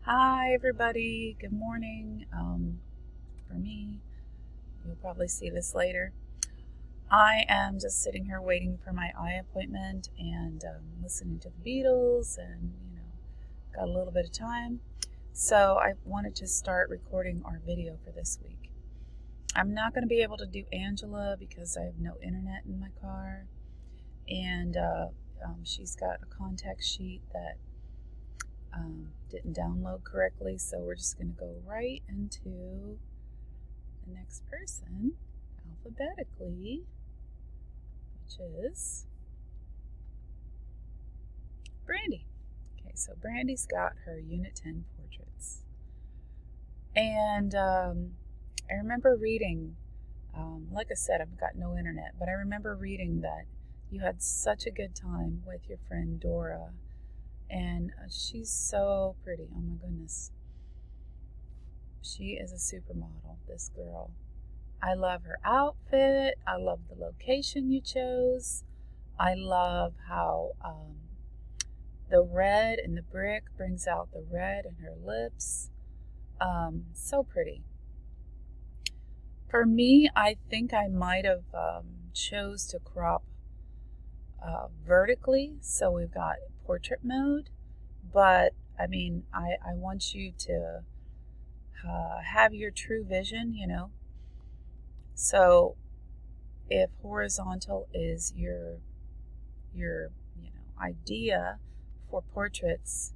Hi everybody, good morning. For me, you'll probably see this later. I am just sitting here waiting for my eye appointment and listening to the Beatles and, got a little bit of time. So I wanted to start recording our video for this week. I'm not going to be able to do Angela because I have no internet in my car, and she's got a contact sheet that didn't download correctly, so we're just going to go right into the next person alphabetically, which is Brandy. Okay, so Brandy's got her Unit 10 portraits. And I remember reading, like I said, I've got no internet, but I remember reading that you had such a good time with your friend Dora. And she's so pretty. Oh my goodness. She is a supermodel, this girl. I love her outfit. I love the location you chose. I love how the red in the brick brings out the red in her lips. So pretty. For me, I think I might have chose to crop vertically, so we've got portrait mode, but I mean, I want you to have your true vision, so if horizontal is your idea for portraits,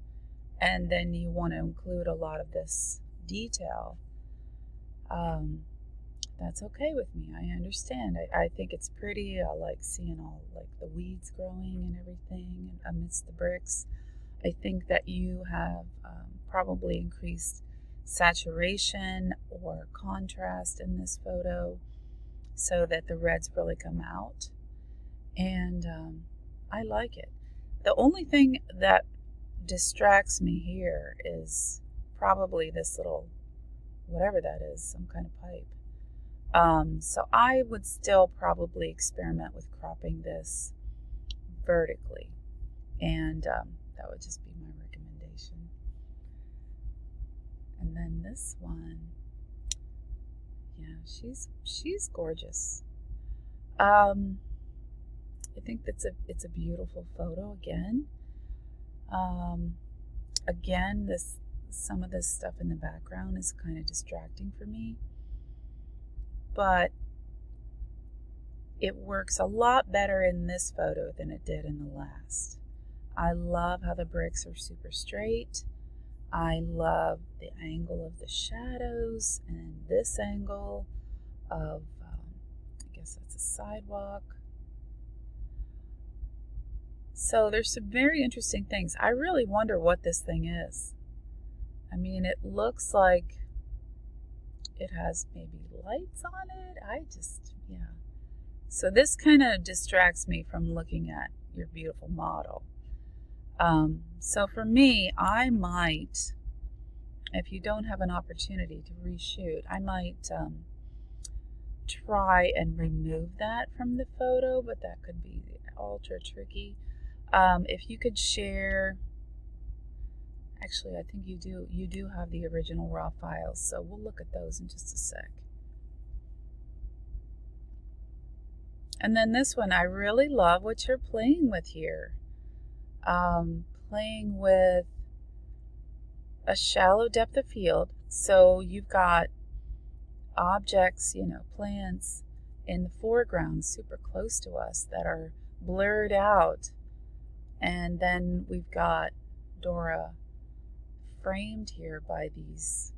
and then you want to include a lot of this detail, that's okay with me. I understand. I think it's pretty. I like seeing all like the weeds growing and everything amidst the bricks. I think that you have probably increased saturation or contrast in this photo so that the reds really come out, and I like it. The only thing that distracts me here is probably this little, whatever that is, some kind of pipe. So I would still probably experiment with cropping this vertically, and that would just be my recommendation. And then this one, yeah, she's gorgeous. I think it's a beautiful photo again. Again, some of this stuff in the background is kind of distracting for me, but it works a lot better in this photo than it did in the last. I love how the bricks are super straight. I love the angle of the shadows and this angle of, I guess that's a sidewalk. So there's some very interesting things. I really wonder what this thing is. I mean, it looks like it has maybe lights on it. Yeah. So this kind of distracts me from looking at your beautiful model. So for me, I might, if you don't have an opportunity to reshoot, I might try and remove that from the photo, but that could be ultra tricky. If you could share, actually I think you do have the original raw files, so we'll look at those in just a sec. And then this one, I really love what you're playing with here. Playing with a shallow depth of field, so you've got objects, plants in the foreground super close to us that are blurred out, and then we've got Dora framed here by these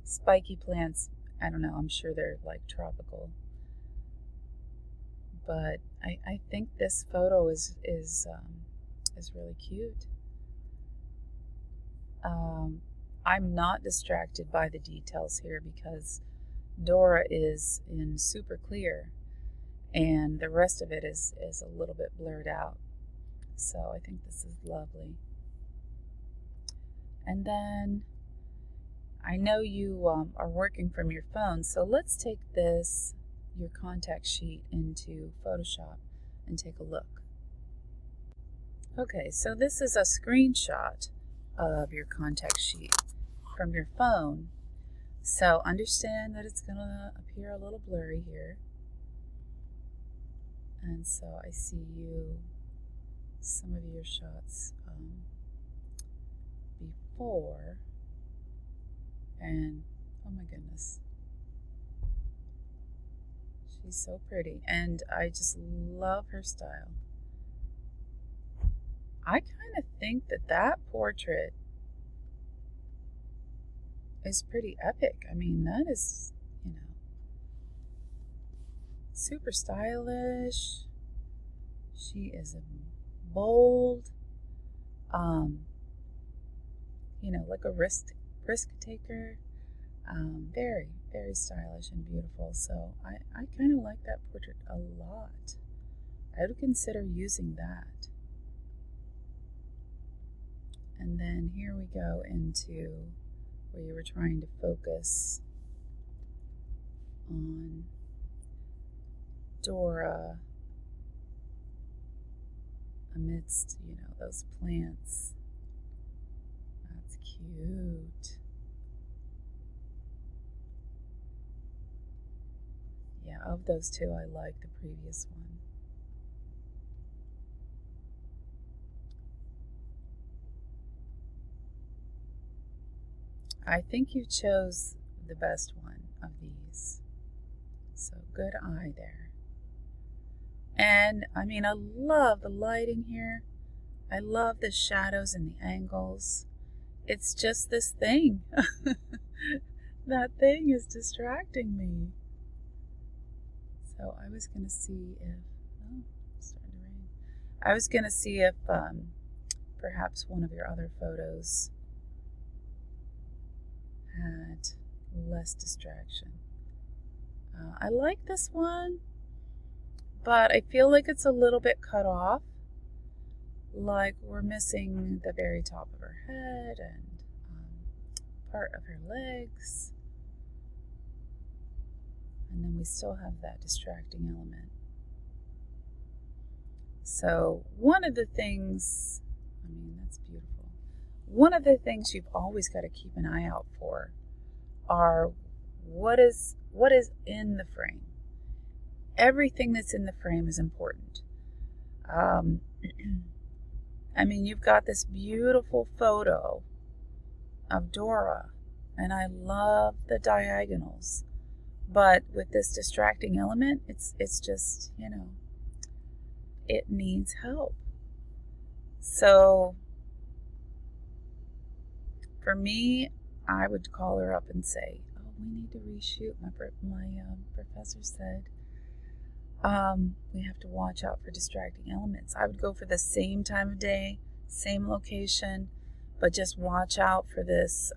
spiky plants. I don't know, I'm sure they're like tropical, but I think this photo is really cute. I'm not distracted by the details here because Dora is in super clear and the rest of it is a little bit blurred out. So I think this is lovely. And then I know you are working from your phone, so let's take your contact sheet into Photoshop and take a look. Okay, so this is a screenshot of your contact sheet from your phone. So understand that it's going to appear a little blurry here. And so I see some of your shots before, and oh my goodness, she's so pretty, and I just love her style. I kind of think that portrait is pretty epic. I mean, that is, super stylish. She is a bold, like a risk taker. Very, very stylish and beautiful. So I kind of like that portrait a lot. I would consider using that. And then here we go into where you were trying to focus on Dora amidst, those plants. That's cute. Yeah, of those two, I like the previous one. I think you chose the best one of these. So good eye there. And I mean, I love the lighting here. I love the shadows and the angles. It's just this thing. That thing is distracting me. So I was going to see if, it's starting to rain. I was going to see if perhaps one of your other photos had less distraction. I like this one, but I feel like it's a little bit cut off. Like we're missing the very top of her head and part of her legs. And then we still have that distracting element. So one of the things, that's beautiful. One of the things you've always got to keep an eye out for are what is in the frame. Everything that's in the frame is important. You've got this beautiful photo of Dora, and I love the diagonals. But with this distracting element, it's just, it needs help. So for me, I would call her up and say, oh, we need to reshoot. My professor said we have to watch out for distracting elements. I would go for the same time of day, same location, but just watch out for this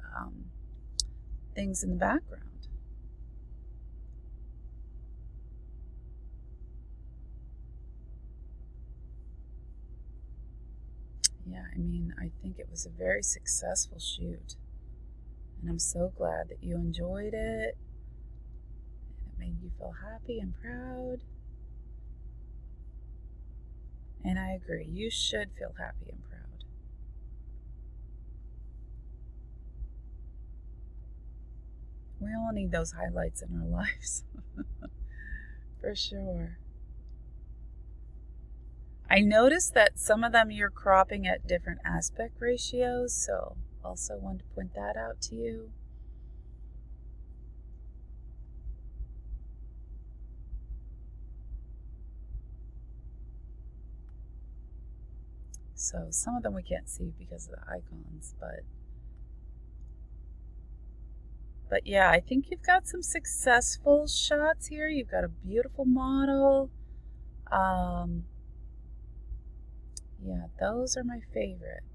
things in the background. Yeah, I think it was a very successful shoot. And I'm so glad that you enjoyed it. And it made you feel happy and proud. And I agree, you should feel happy and proud. We all need those highlights in our lives. For sure. I noticed that some of them you're cropping at different aspect ratios, so also want to point that out to you. So some of them we can't see because of the icons, but yeah, I think you've got some successful shots here. You've got a beautiful model. Yeah, those are my favorite.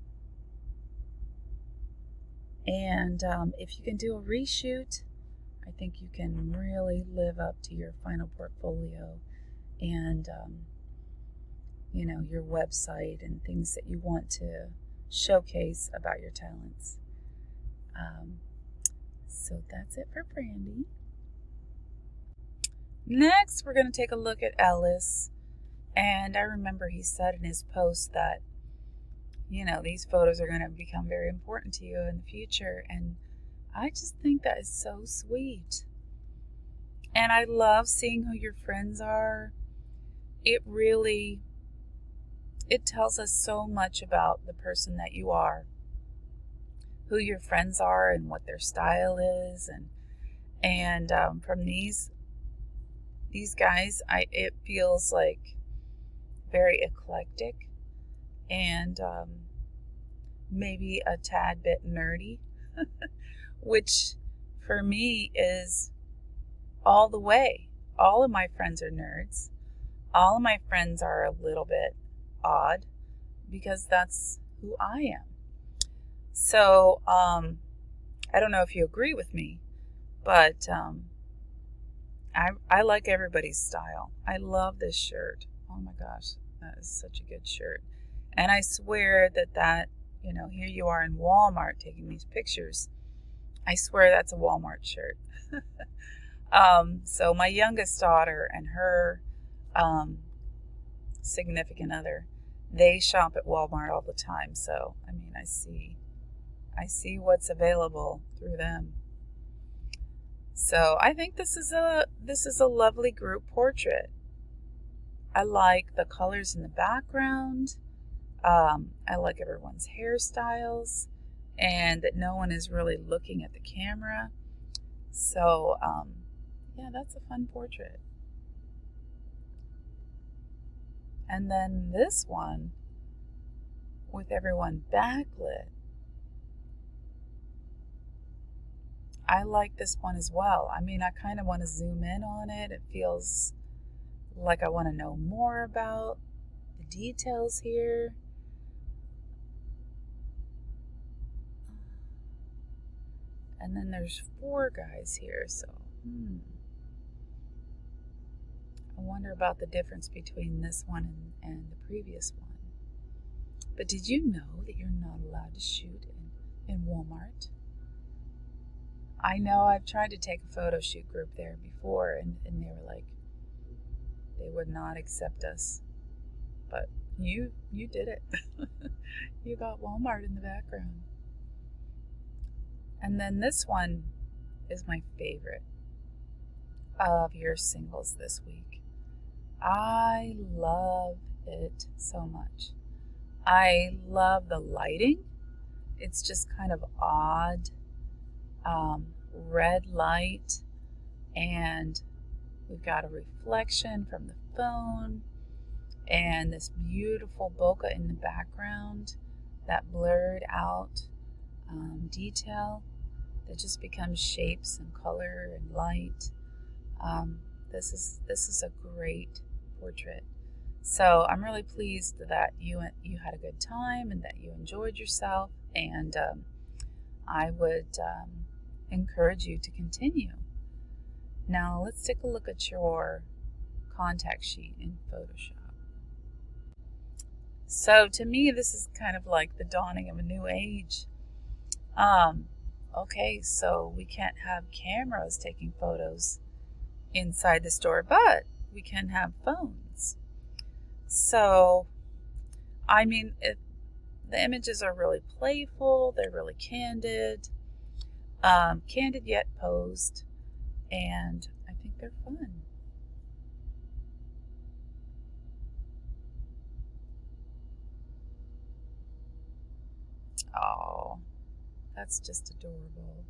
And if you can do a reshoot, I think you can really live up to your final portfolio and, your website and things that you want to showcase about your talents. So that's it for Brandy. Next, we're going to take a look at Ellis. And I remember he said in his post that these photos are going to become very important to you in the future. And I just think that is so sweet. And I love seeing who your friends are. It tells us so much about the person that you are, who your friends are and what their style is. And from these guys, it feels like very eclectic and maybe a tad bit nerdy, which for me is all the way. All of my friends are nerds. All of my friends are a little bit odd because that's who I am. So I don't know if you agree with me, but I like everybody's style. I love this shirt. Oh my gosh, that is such a good shirt. And I swear that here you are in Walmart taking these pictures. I swear that's a Walmart shirt. So my youngest daughter and her significant other, they shop at Walmart all the time. So, I mean, I see what's available through them. So I think this is a lovely group portrait. I like the colors in the background. I like everyone's hairstyles and that no one is really looking at the camera. So, yeah, that's a fun portrait. And then this one with everyone backlit. I like this one as well. I mean, I kind of want to zoom in on it. It feels like I want to know more about the details here. And then there's 4 guys here, so I wonder about the difference between this one and the previous one. But did you know that you're not allowed to shoot in Walmart? I know I've tried to take a photo shoot group there before, and they were like, they would not accept us. But you did it. You got Walmart in the background. And then this one is my favorite of your singles this week. I love it so much. I love the lighting. It's just kind of odd. Red light, and we've got a reflection from the phone and this beautiful bokeh in the background, that blurred out detail that just becomes shapes and color and light. This is a great portrait. So I'm really pleased that you had a good time and that you enjoyed yourself, and I would encourage you to continue. Now let's take a look at your contact sheet in Photoshop. So to me, this is kind of like the dawning of a new age. Okay, so we can't have cameras taking photos inside the store, but we can have phones. So, I mean, the images are really playful, they're really candid, candid yet posed, and I think they're fun. Oh, that's just adorable.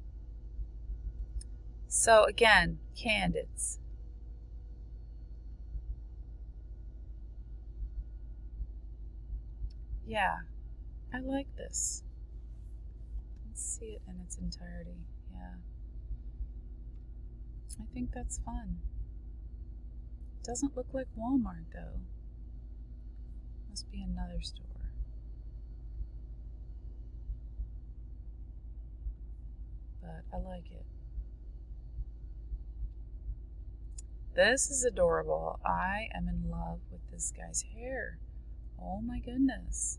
So again, candids. Yeah, I like this. Let's see it in its entirety. Yeah. I think that's fun. Doesn't look like Walmart though. Must be another store. But I like it. This is adorable. I am in love with this guy's hair. Oh my goodness.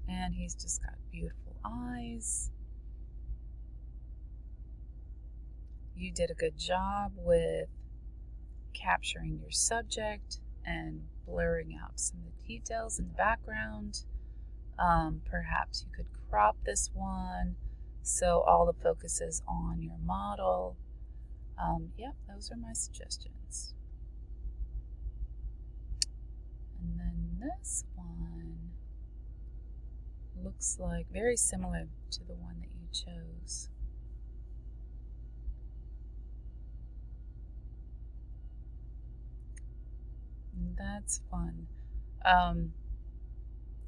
And he's just got beautiful eyes. You did a good job with capturing your subject and blurring out some of the details in the background. Perhaps you could crop this one so all the focus is on your model. Yep, those are my suggestions. And then this one looks like very similar to the one that you chose. And that's fun.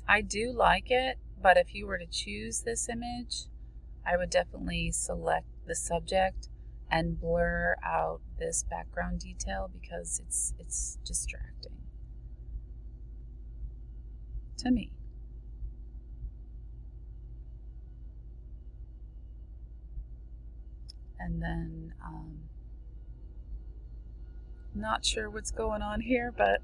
I do like it, but if you were to choose this image, I would definitely select the subject and blur out this background detail because it's distracting to me. And then not sure what's going on here, but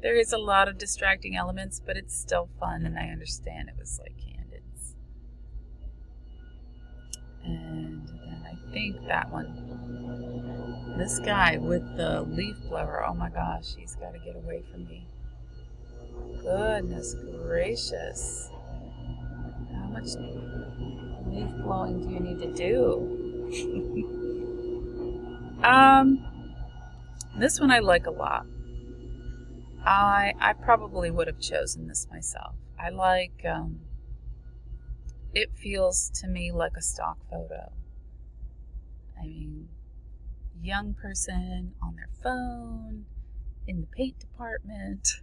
there is a lot of distracting elements, but it's still fun, and I understand it was like candids. And then I think that one, this guy with the leaf blower, oh my gosh, he's got to get away from me. Goodness gracious. How much leaf blowing do you need to do? This one I like a lot. I probably would have chosen this myself. I like, it feels to me like a stock photo. I mean, young person on their phone, in the paint department,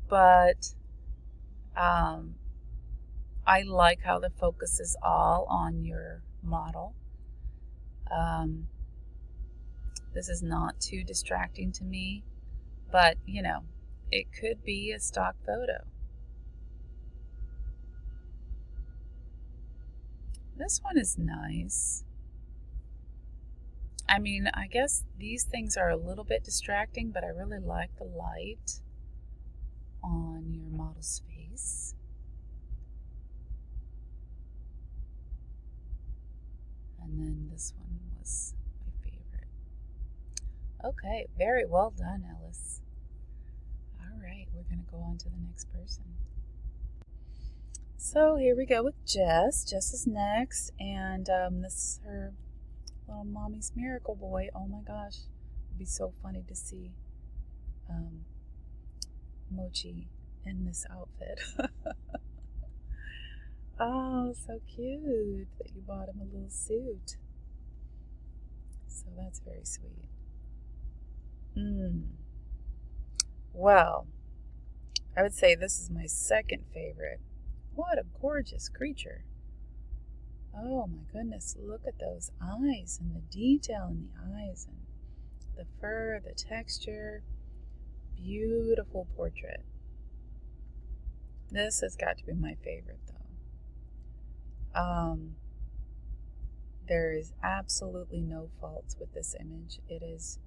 but I like how the focus is all on your model. This is not too distracting to me, but you know, it could be a stock photo. This one is nice. I mean, I guess these things are a little bit distracting, but I really like the light on your model's face. And then this one was my favorite. Okay, very well done, Ellis. All right, we're going to go on to the next person. So here we go with Jess. Jess is next, and this is her little mommy's miracle boy. Oh my gosh, it'd be so funny to see Mochi in this outfit. Oh, so cute that you bought him a little suit. So that's very sweet. Well, I would say this is my second favorite. What a gorgeous creature. Oh my goodness, look at those eyes and the detail in the eyes and the fur, the texture. Beautiful portrait. This has got to be my favorite though. There is absolutely no faults with this image. It is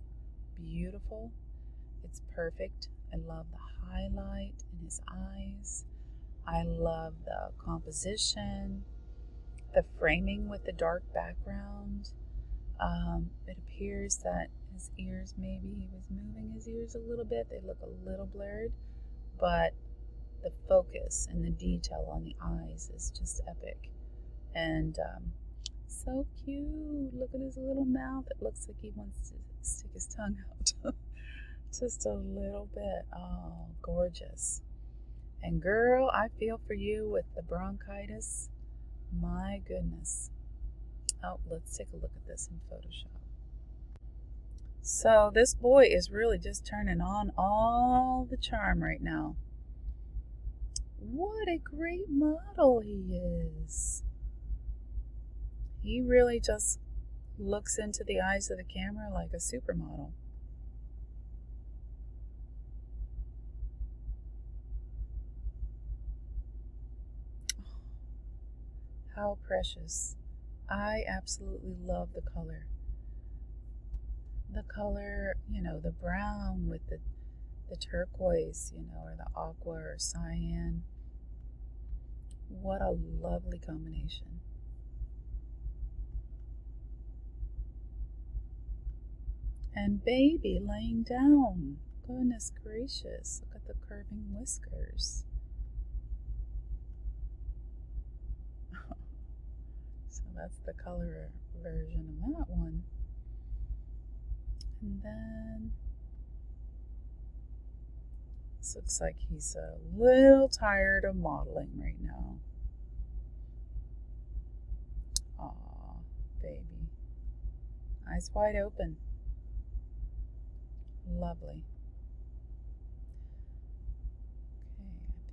beautiful. It's perfect. I love the highlight in his eyes. I love the composition, the framing with the dark background. It appears that his ears, maybe he was moving his ears a little bit. They look a little blurred, but the focus and the detail on the eyes is just epic. And so cute. Look at his little mouth. It looks like he wants to stick his tongue out. Just a little bit. Oh, gorgeous. And girl, I feel for you with the bronchitis. My goodness. Oh, let's take a look at this in Photoshop. So this boy is really just turning on all the charm right now. What a great model he is. He really just looks into the eyes of the camera like a supermodel. How precious. I absolutely love the color. The color, you know, the brown with the turquoise, you know, or the aqua or cyan. What a lovely combination. And baby laying down. Goodness gracious, look at the curving whiskers. So that's the color version of that one. And then this looks like he's a little tired of modeling right now. Aw, baby. Eyes wide open. Lovely.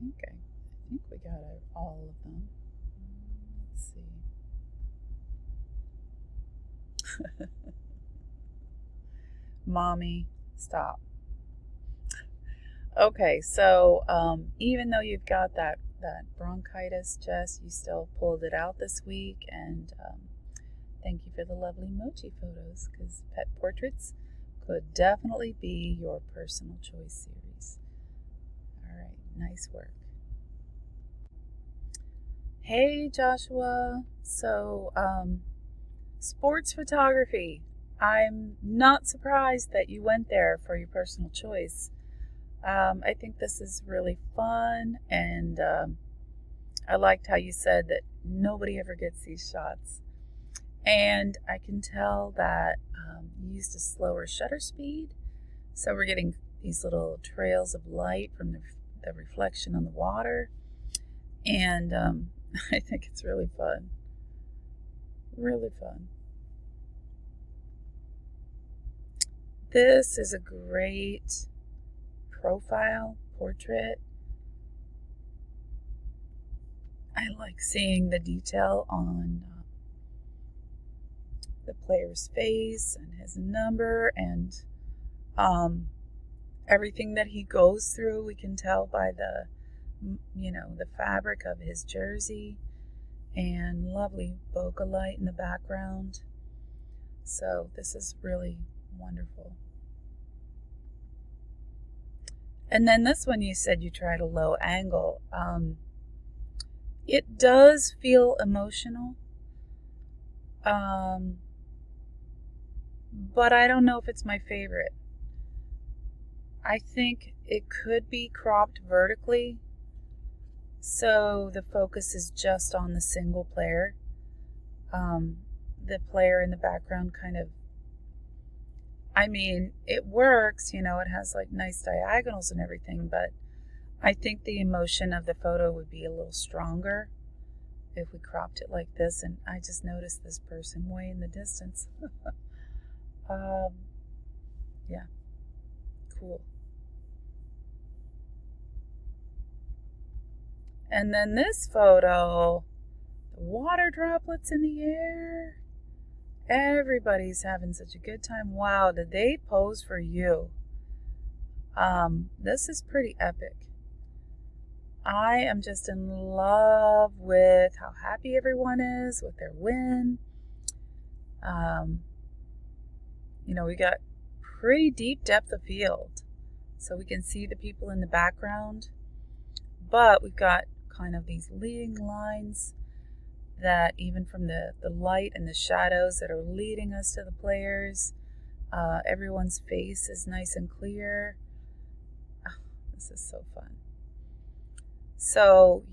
Okay, I think we got all of them. Let's see. Mommy, stop. Okay, so even though you've got that bronchitis, Jess, you still pulled it out this week, and thank you for the lovely emoji photos, because pet portraits could definitely be your personal choice series. All right, nice work. Hey, Joshua. So, sports photography. I'm not surprised that you went there for your personal choice. I think this is really fun, and I liked how you said that nobody ever gets these shots. And I can tell that you used a slower shutter speed, so we're getting these little trails of light from the reflection on the water, and I think it's really fun. Really fun. This is a great profile portrait. I like seeing the detail on the player's face and his number, and everything that he goes through. We can tell by the fabric of his jersey, and lovely bokeh light in the background. So this is really wonderful. And then this one, you said you tried a low angle. It does feel emotional, but I don't know if it's my favorite. I think it could be cropped vertically, so the focus is just on the single player. The player in the background kind of, it works, it has like nice diagonals and everything, but I think the emotion of the photo would be a little stronger if we cropped it like this. And I just noticed this person way in the distance. Yeah, cool. And then this photo, the water droplets in the air. Everybody's having such a good time. Wow, did they pose for you? This is pretty epic. I am just in love with how happy everyone is with their win. We got pretty deep depth of field, so we can see the people in the background, but we've got kind of these leading lines that even from the light and the shadows that are leading us to the players, everyone's face is nice and clear. Oh, this is so fun. So,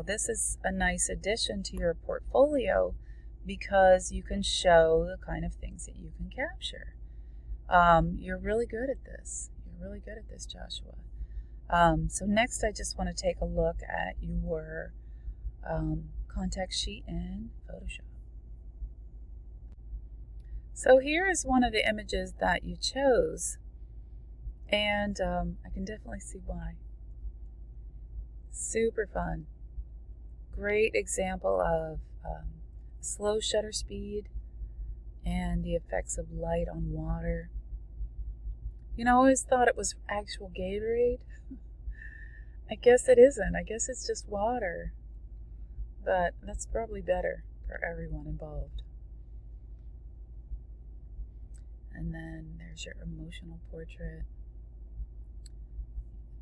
this is a nice addition to your portfolio because you can show the kind of things that you can capture. You're really good at this. You're really good at this, Joshua. So next I just want to take a look at your contact sheet in Photoshop. So here is one of the images that you chose, and I can definitely see why. Super fun. Great example of slow shutter speed and the effects of light on water. I always thought it was actual Gatorade. I guess it isn't. I guess it's just water. But that's probably better for everyone involved. And then there's your emotional portrait.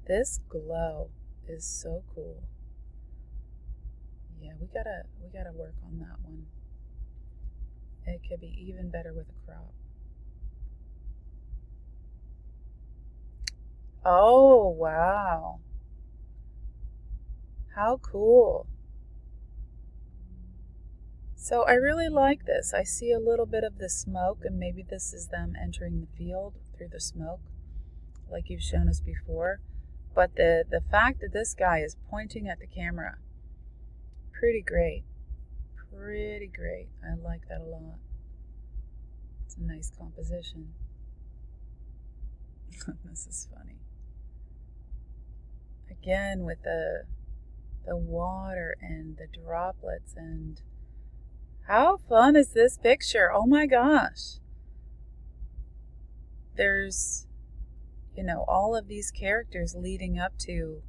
This glow is so cool. Yeah, we gotta work on that one. It could be even better with a crop. Oh, wow. How cool. So I really like this. I see a little bit of the smoke, and maybe this is them entering the field through the smoke, like you've shown us before. But the fact that this guy is pointing at the camera, pretty great. Pretty great. I like that a lot. It's a nice composition. This is funny. Again, with the water and the droplets, and how fun is this picture? Oh my gosh. There's, all of these characters leading up to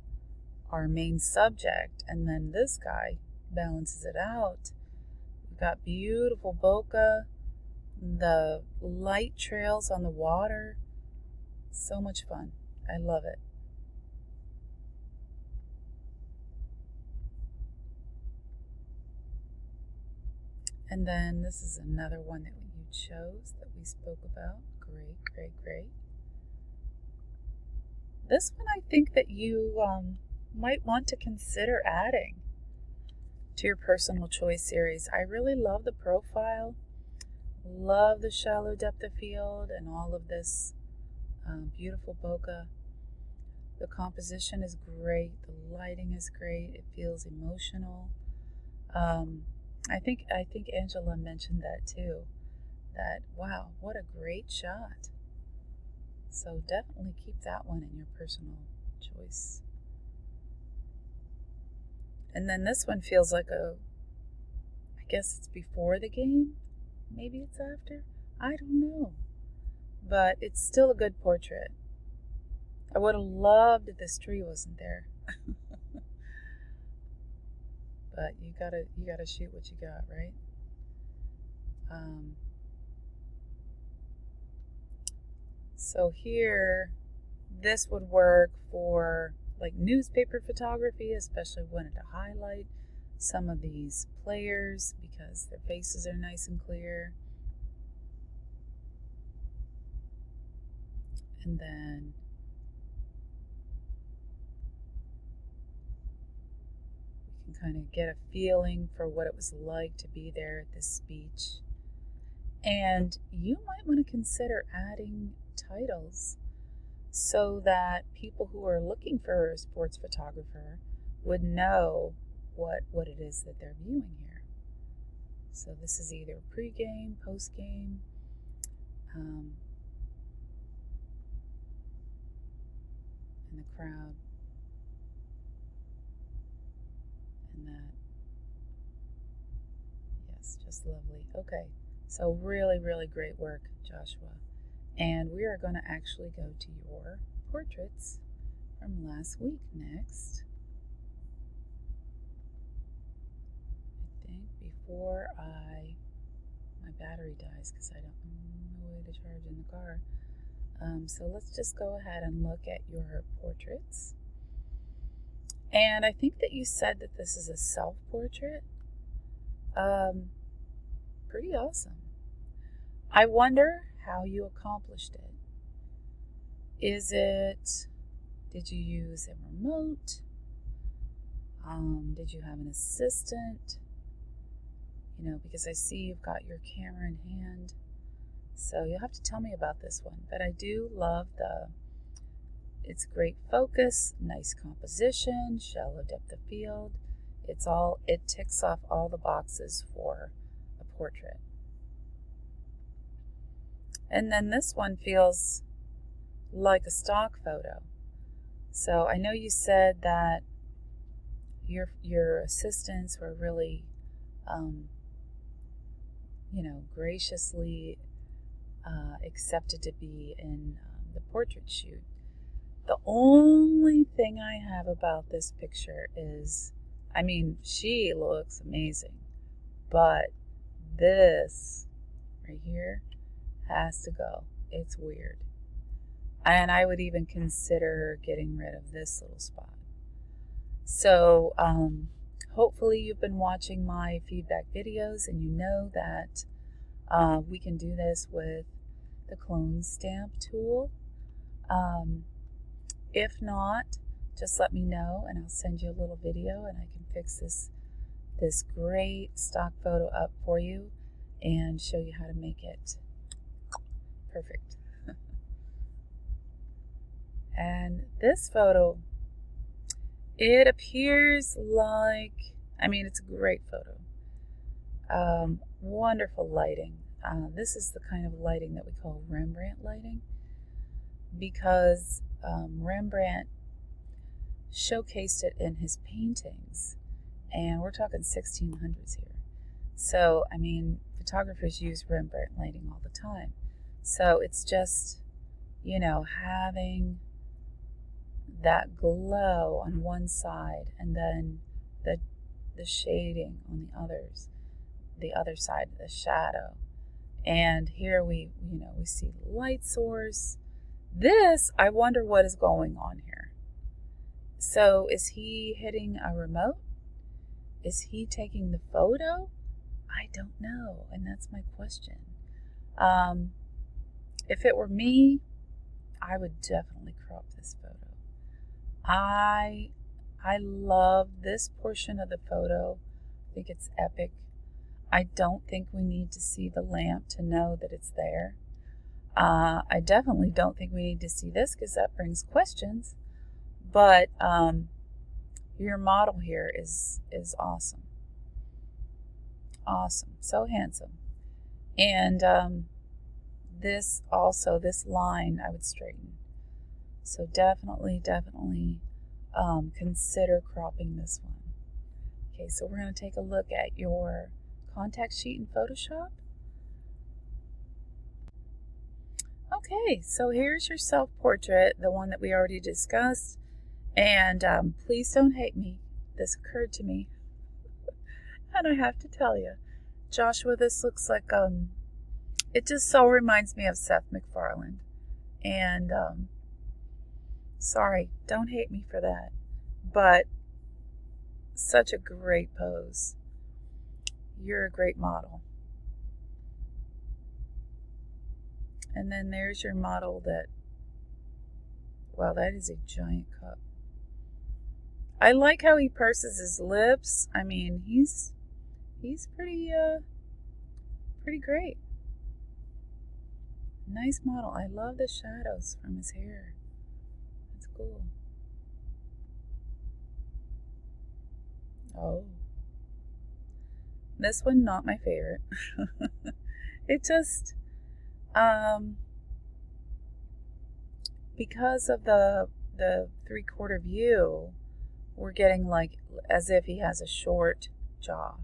our main subject, and then this guy balances it out. We've got beautiful bokeh, the light trails on the water. So much fun. I love it. And then this is another one that you chose that we spoke about. Great, great, great. This one I think that you might want to consider adding to your personal choice series. I really love the profile, love the shallow depth of field, and all of this beautiful bokeh. The composition is great, the lighting is great, it feels emotional. I think Angela mentioned that too, that wow, what a great shot. So definitely keep that one in your personal choice. And then this one feels like I guess it's before the game, maybe it's after, I don't know, but it's still a good portrait. I would have loved if this tree wasn't there. But you gotta shoot what you got, right? So here, this would work for like newspaper photography, especially if we wanted to highlight some of these players because their faces are nice and clear. And then we can kind of get a feeling for what it was like to be there at this speech. And you might want to consider adding titles so that people who are looking for a sports photographer would know what it is that they're viewing here. So this is either pre-game, post-game, and the crowd, and that. Yes, just lovely. Okay, so really, really great work, Joshua. And we are going to actually go to your portraits from last week next. I think before my battery dies because I don't have no way to charge in the car. So let's just go ahead and look at your portraits. And I think that you said that this is a self-portrait. Pretty awesome. I wonder how you accomplished it. Did you use a remote? Did you have an assistant? Because I see you've got your camera in hand. So you'll have to tell me about this one. But I do love it's great focus, nice composition, shallow depth of field. It ticks off all the boxes for a portrait. And then this one feels like a stock photo. So I know you said that your assistants were really, graciously accepted to be in the portrait shoot. The only thing I have about this picture is, she looks amazing, but this right here has to go. It's weird. And I would even consider getting rid of this little spot. So hopefully you've been watching my feedback videos and you know that we can do this with the clone stamp tool. If not, just let me know and I'll send you a little video and I can fix this this great stock photo up for you and show you how to make it perfect. And this photo, it appears like, I mean, it's a great photo. Wonderful lighting. This is the kind of lighting that we call Rembrandt lighting, because Rembrandt showcased it in his paintings, and we're talking 1600s here. So, I mean, photographers use Rembrandt lighting all the time. So it's just, you know, having that glow on one side and then the shading on the other side, the shadow. And here we see the light source. This, I wonder what is going on here. So is he hitting a remote? Is he taking the photo? I don't know, and that's my question. If it were me, I would definitely crop this photo. I love this portion of the photo. I think it's epic. I don't think we need to see the lamp to know that it's there. I definitely don't think we need to see this because that brings questions. But your model here is awesome. Awesome. So handsome. And this line I would straighten. So definitely consider cropping this one. Okay, so we're going to take a look at your contact sheet in Photoshop. Okay, so here's your self-portrait, the one that we already discussed. And please don't hate me. This occurred to me. And I have to tell you, Joshua, this looks like, it just so reminds me of Seth MacFarlane. And sorry, don't hate me for that. But such a great pose. You're a great model. And then there's your model that, wow, that is a giant cup. I like how he purses his lips. I mean, he's pretty great. Nice model. I love the shadows from his hair. That's cool. Oh. This one, not my favorite. It just, because of the 3/4 view, we're getting like as if he has a short jaw.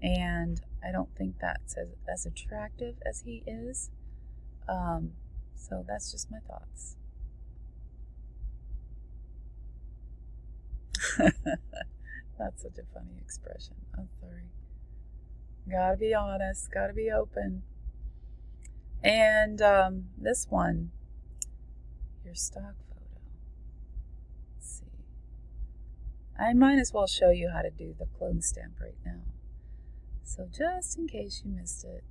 And I don't think that's as attractive as he is. So that's just my thoughts. That's such a funny expression. I'm sorry. Gotta be honest, gotta be open. And this one, your stock photo. Let's see. I might as well show you how to do the clone stamp right now. So just in case you missed it,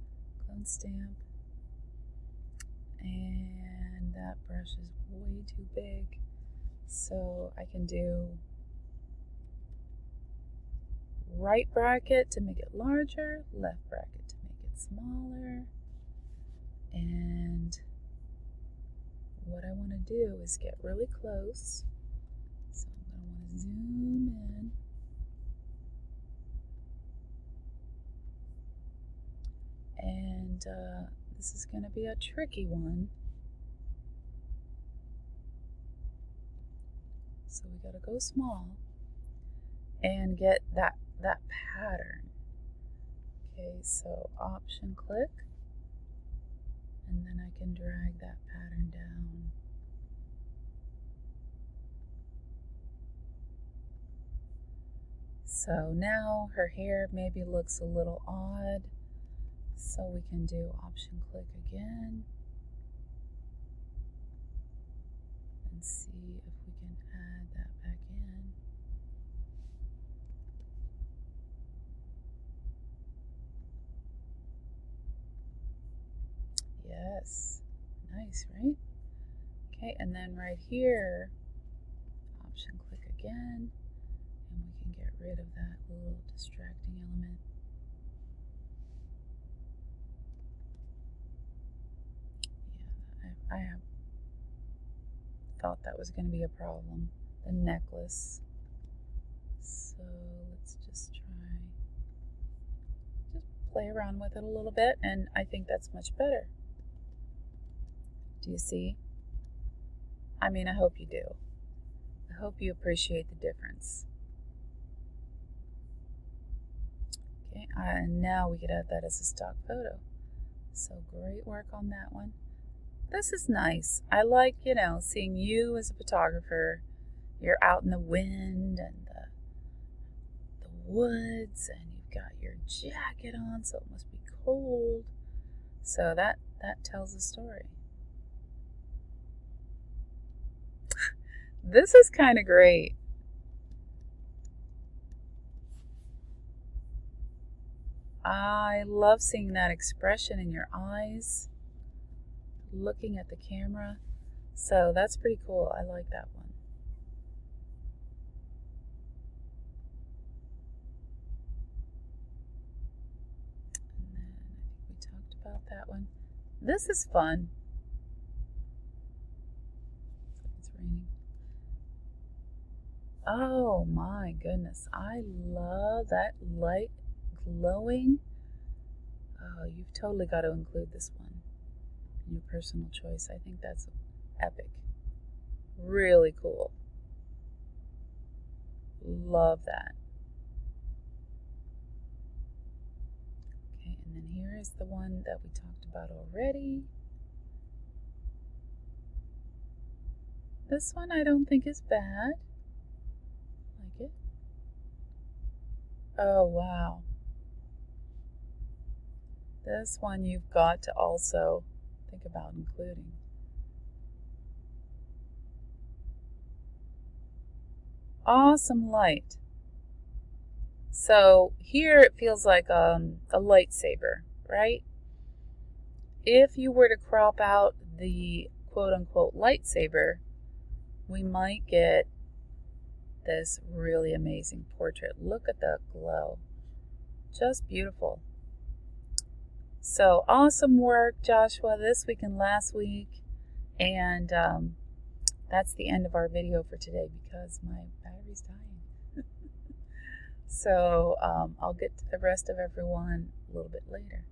clone stamp. And that brush is way too big. So I can do right bracket to make it larger, left bracket to make it smaller. And what I want to do is get really close. So I'm going to want to zoom in. And this is going to be a tricky one. So we got to go small and get that pattern. Okay, so option click, and then I can drag that pattern down. So now her hair maybe looks a little odd, so we can do option click again and see if we can add that back in. Yes, nice, right? Okay, and then right here, option click again, and we can get rid of that little distracting element. Yeah, I have thought that was going to be a problem. The necklace. So let's just play around with it a little bit, and I think that's much better. Do you see? I mean, I hope you do. I hope you appreciate the difference. Okay, and now we could add that as a stock photo. So great work on that one. This is nice. I like, seeing you as a photographer. You're out in the wind and the woods, and you've got your jacket on, so it must be cold. So that tells a story. This is kind of great. I love seeing that expression in your eyes, looking at the camera. So that's pretty cool. I like that one. And then I think we talked about that one. This is fun. It's raining. Oh my goodness. I love that light glowing. Oh, you've totally got to include this one in your personal choice. I think that's epic. Really cool. Love that. Okay, and then here is the one that we talked about already. This one I don't think is bad. Like it. Oh, wow. This one you've got to also think about including. Awesome light. So here it feels like a lightsaber, right? If you were to crop out the quote-unquote lightsaber, we might get this really amazing portrait. Look at the glow. Just beautiful. So awesome work, Joshua, this week and last week. And that's the end of our video for today because my battery's dying. So I'll get to the rest of everyone a little bit later.